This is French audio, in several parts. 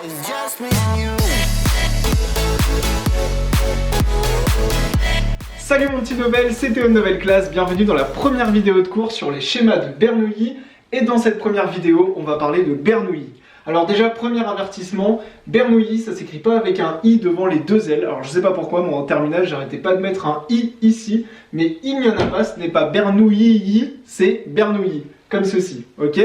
It's just me and you. Salut mon petit Nobel, c'est Théo de Nouvelle Classe, bienvenue dans la première vidéo de cours sur les schémas de Bernoulli. Et dans cette première vidéo, on va parler de Bernoulli. Alors déjà, premier avertissement, Bernoulli, ça s'écrit pas avec un i devant les deux L. Alors je sais pas pourquoi, moi en terminale, j'arrêtais pas de mettre un i ici, mais il n'y en a pas, ce n'est pas Bernoulli, c'est Bernoulli. Comme ceci, ok?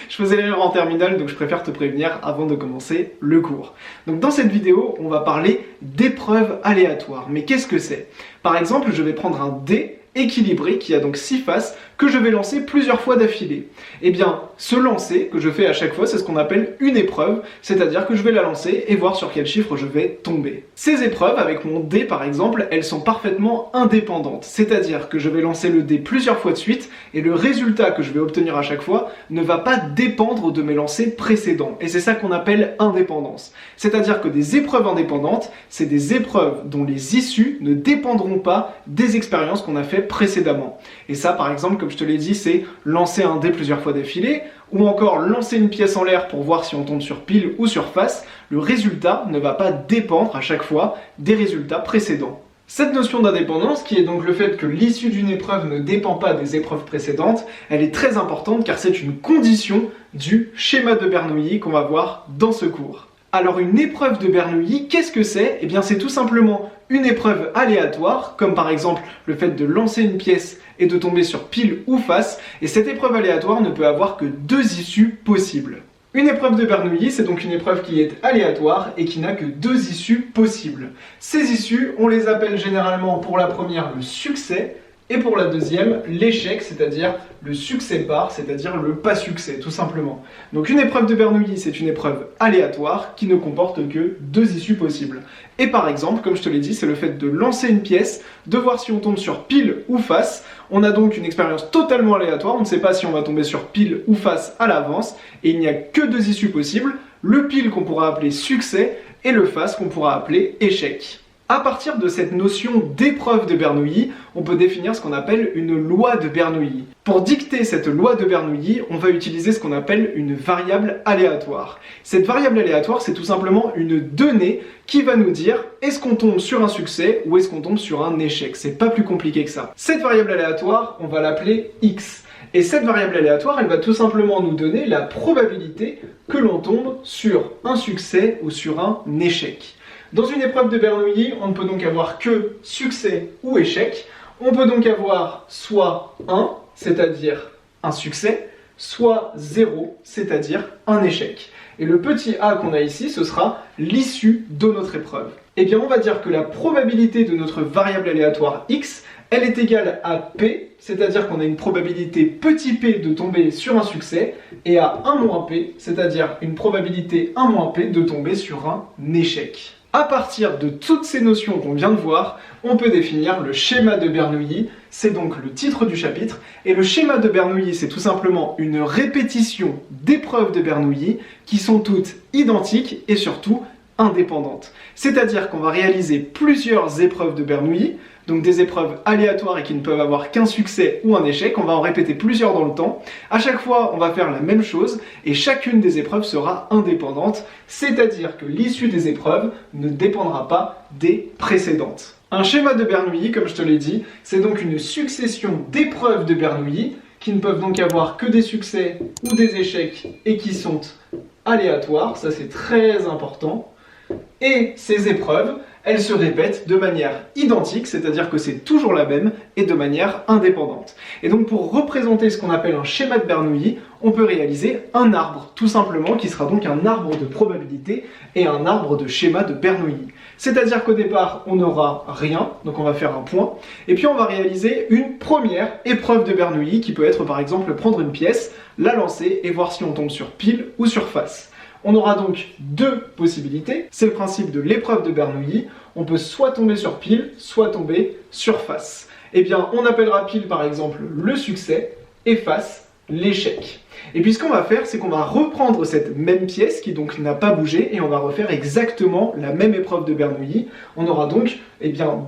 Je faisais l'erreur en terminale, donc je préfère te prévenir avant de commencer le cours. Donc dans cette vidéo, on va parler d'épreuves aléatoires. Mais qu'est-ce que c'est? Par exemple, je vais prendre un dé équilibré qui a donc 6 faces que je vais lancer plusieurs fois d'affilée. Et bien, ce lancer que je fais à chaque fois, c'est ce qu'on appelle une épreuve, c'est-à-dire que je vais la lancer et voir sur quel chiffre je vais tomber. Ces épreuves, avec mon dé par exemple, elles sont parfaitement indépendantes, c'est-à-dire que je vais lancer le dé plusieurs fois de suite et le résultat que je vais obtenir à chaque fois ne va pas dépendre de mes lancers précédents. Et c'est ça qu'on appelle indépendance. C'est-à-dire que des épreuves indépendantes, c'est des épreuves dont les issues ne dépendront pas des expériences qu'on a fait précédemment. Et ça, par exemple, comme je te l'ai dit, c'est lancer un dé plusieurs fois d'affilée, ou encore lancer une pièce en l'air pour voir si on tombe sur pile ou sur face. Le résultat ne va pas dépendre à chaque fois des résultats précédents. Cette notion d'indépendance, qui est donc le fait que l'issue d'une épreuve ne dépend pas des épreuves précédentes, elle est très importante car c'est une condition du schéma de Bernoulli qu'on va voir dans ce cours. Alors une épreuve de Bernoulli, qu'est-ce que c'est? Eh bien c'est tout simplement une épreuve aléatoire, comme par exemple le fait de lancer une pièce et de tomber sur pile ou face, et cette épreuve aléatoire ne peut avoir que deux issues possibles. Une épreuve de Bernoulli, c'est donc une épreuve qui est aléatoire et qui n'a que deux issues possibles. Ces issues, on les appelle généralement pour la première le succès, et pour la deuxième, l'échec, c'est-à-dire le succès bar, c'est-à-dire le pas succès, tout simplement. Donc une épreuve de Bernoulli, c'est une épreuve aléatoire qui ne comporte que deux issues possibles. Et par exemple, comme je te l'ai dit, c'est le fait de lancer une pièce, de voir si on tombe sur pile ou face. On a donc une expérience totalement aléatoire, on ne sait pas si on va tomber sur pile ou face à l'avance, et il n'y a que deux issues possibles, le pile qu'on pourra appeler succès, et le face qu'on pourra appeler échec. À partir de cette notion d'épreuve de Bernoulli, on peut définir ce qu'on appelle une loi de Bernoulli. Pour dicter cette loi de Bernoulli, on va utiliser ce qu'on appelle une variable aléatoire. Cette variable aléatoire, c'est tout simplement une donnée qui va nous dire est-ce qu'on tombe sur un succès ou est-ce qu'on tombe sur un échec. C'est pas plus compliqué que ça. Cette variable aléatoire, on va l'appeler x. Et cette variable aléatoire, elle va tout simplement nous donner la probabilité que l'on tombe sur un succès ou sur un échec. Dans une épreuve de Bernoulli, on ne peut donc avoir que succès ou échec. On peut donc avoir soit 1, c'est-à-dire un succès, soit 0, c'est-à-dire un échec. Et le petit a qu'on a ici, ce sera l'issue de notre épreuve. Eh bien, on va dire que la probabilité de notre variable aléatoire x, elle est égale à p, c'est-à-dire qu'on a une probabilité petit p de tomber sur un succès, et à 1 moins p, c'est-à-dire une probabilité 1 moins p de tomber sur un échec. À partir de toutes ces notions qu'on vient de voir, on peut définir le schéma de Bernoulli, c'est donc le titre du chapitre, et le schéma de Bernoulli, c'est tout simplement une répétition d'épreuves de Bernoulli qui sont toutes identiques et surtout indépendantes. C'est-à-dire qu'on va réaliser plusieurs épreuves de Bernoulli, donc des épreuves aléatoires et qui ne peuvent avoir qu'un succès ou un échec, on va en répéter plusieurs dans le temps. À chaque fois, on va faire la même chose et chacune des épreuves sera indépendante, c'est-à-dire que l'issue des épreuves ne dépendra pas des précédentes. Un schéma de Bernoulli, comme je te l'ai dit, c'est donc une succession d'épreuves de Bernoulli qui ne peuvent donc avoir que des succès ou des échecs et qui sont aléatoires, ça c'est très important. Et ces épreuves, elles se répètent de manière identique, c'est-à-dire que c'est toujours la même, et de manière indépendante. Et donc pour représenter ce qu'on appelle un schéma de Bernoulli, on peut réaliser un arbre, tout simplement, qui sera donc un arbre de probabilité et un arbre de schéma de Bernoulli. C'est-à-dire qu'au départ, on n'aura rien, donc on va faire un point, et puis on va réaliser une première épreuve de Bernoulli, qui peut être par exemple prendre une pièce, la lancer et voir si on tombe sur pile ou sur face. On aura donc deux possibilités, c'est le principe de l'épreuve de Bernoulli, on peut soit tomber sur pile, soit tomber sur face. Eh bien, on appellera pile par exemple le succès et face l'échec. Et puis ce qu'on va faire, c'est qu'on va reprendre cette même pièce qui donc n'a pas bougé et on va refaire exactement la même épreuve de Bernoulli. On aura donc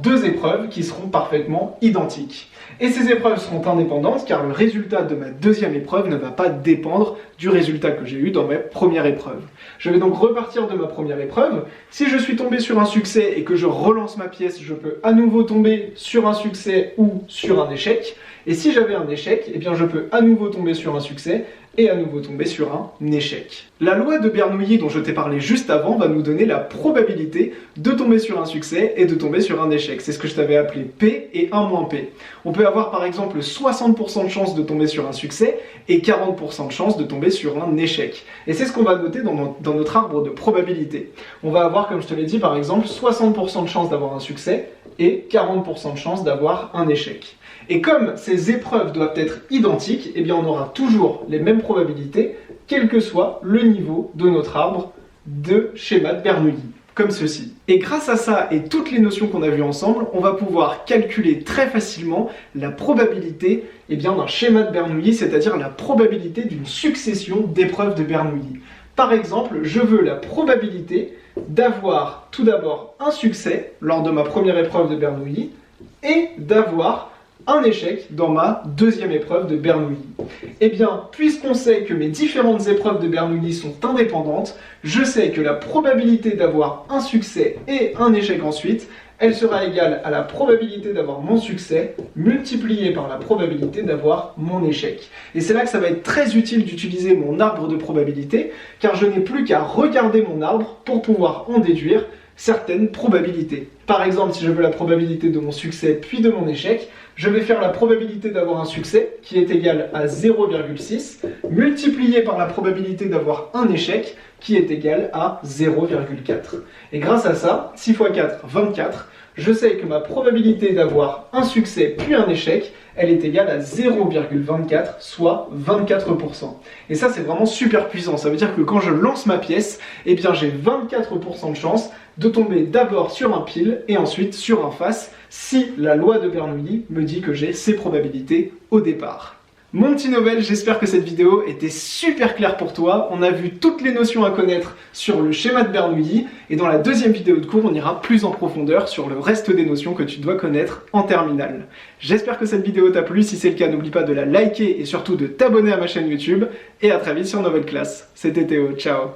deux épreuves qui seront parfaitement identiques. Et ces épreuves seront indépendantes car le résultat de ma deuxième épreuve ne va pas dépendre du résultat que j'ai eu dans ma première épreuve. Je vais donc repartir de ma première épreuve. Si je suis tombé sur un succès et que je relance ma pièce, je peux à nouveau tomber sur un succès ou sur un échec. Et si j'avais un échec, je peux à nouveau tomber sur un succès et à nouveau tomber sur un échec. La loi de Bernoulli dont je t'ai parlé juste avant va nous donner la probabilité de tomber sur un succès et de tomber sur un échec. C'est ce que je t'avais appelé P et 1 moins P. On peut avoir par exemple 60% de chance de tomber sur un succès et 40% de chance de tomber sur un échec. Et c'est ce qu'on va noter dans notre arbre de probabilité. On va avoir, comme je te l'ai dit par exemple, 60% de chance d'avoir un succès et 40% de chance d'avoir un échec. Et comme ces épreuves doivent être identiques, on aura toujours les mêmes probabilités, quel que soit le niveau de notre arbre de schéma de Bernoulli, comme ceci. Et grâce à ça et toutes les notions qu'on a vues ensemble, on va pouvoir calculer très facilement la probabilité d'un schéma de Bernoulli, c'est-à-dire la probabilité d'une succession d'épreuves de Bernoulli. Par exemple, je veux la probabilité d'avoir tout d'abord un succès lors de ma première épreuve de Bernoulli et d'avoir un échec dans ma deuxième épreuve de Bernoulli. Puisqu'on sait que mes différentes épreuves de Bernoulli sont indépendantes, je sais que la probabilité d'avoir un succès et un échec ensuite, elle sera égale à la probabilité d'avoir mon succès multipliée par la probabilité d'avoir mon échec. Et c'est là que ça va être très utile d'utiliser mon arbre de probabilité, car je n'ai plus qu'à regarder mon arbre pour pouvoir en déduire certaines probabilités. Par exemple, si je veux la probabilité de mon succès puis de mon échec, je vais faire la probabilité d'avoir un succès qui est égale à 0,6 multiplié par la probabilité d'avoir un échec qui est égale à 0,4. Et grâce à ça, 6 x 4, 24, je sais que ma probabilité d'avoir un succès puis un échec, elle est égale à 0,24, soit 24%. Et ça, c'est vraiment super puissant. Ça veut dire que quand je lance ma pièce, j'ai 24% de chance de tomber d'abord sur un pile et ensuite sur un face si la loi de Bernoulli me dit que j'ai ces probabilités au départ. Mon petit Novel, j'espère que cette vidéo était super claire pour toi. On a vu toutes les notions à connaître sur le schéma de Bernoulli et dans la deuxième vidéo de cours, on ira plus en profondeur sur le reste des notions que tu dois connaître en terminale. J'espère que cette vidéo t'a plu. Si c'est le cas, n'oublie pas de la liker et surtout de t'abonner à ma chaîne YouTube. Et à très vite sur Novel Class. C'était Théo, ciao.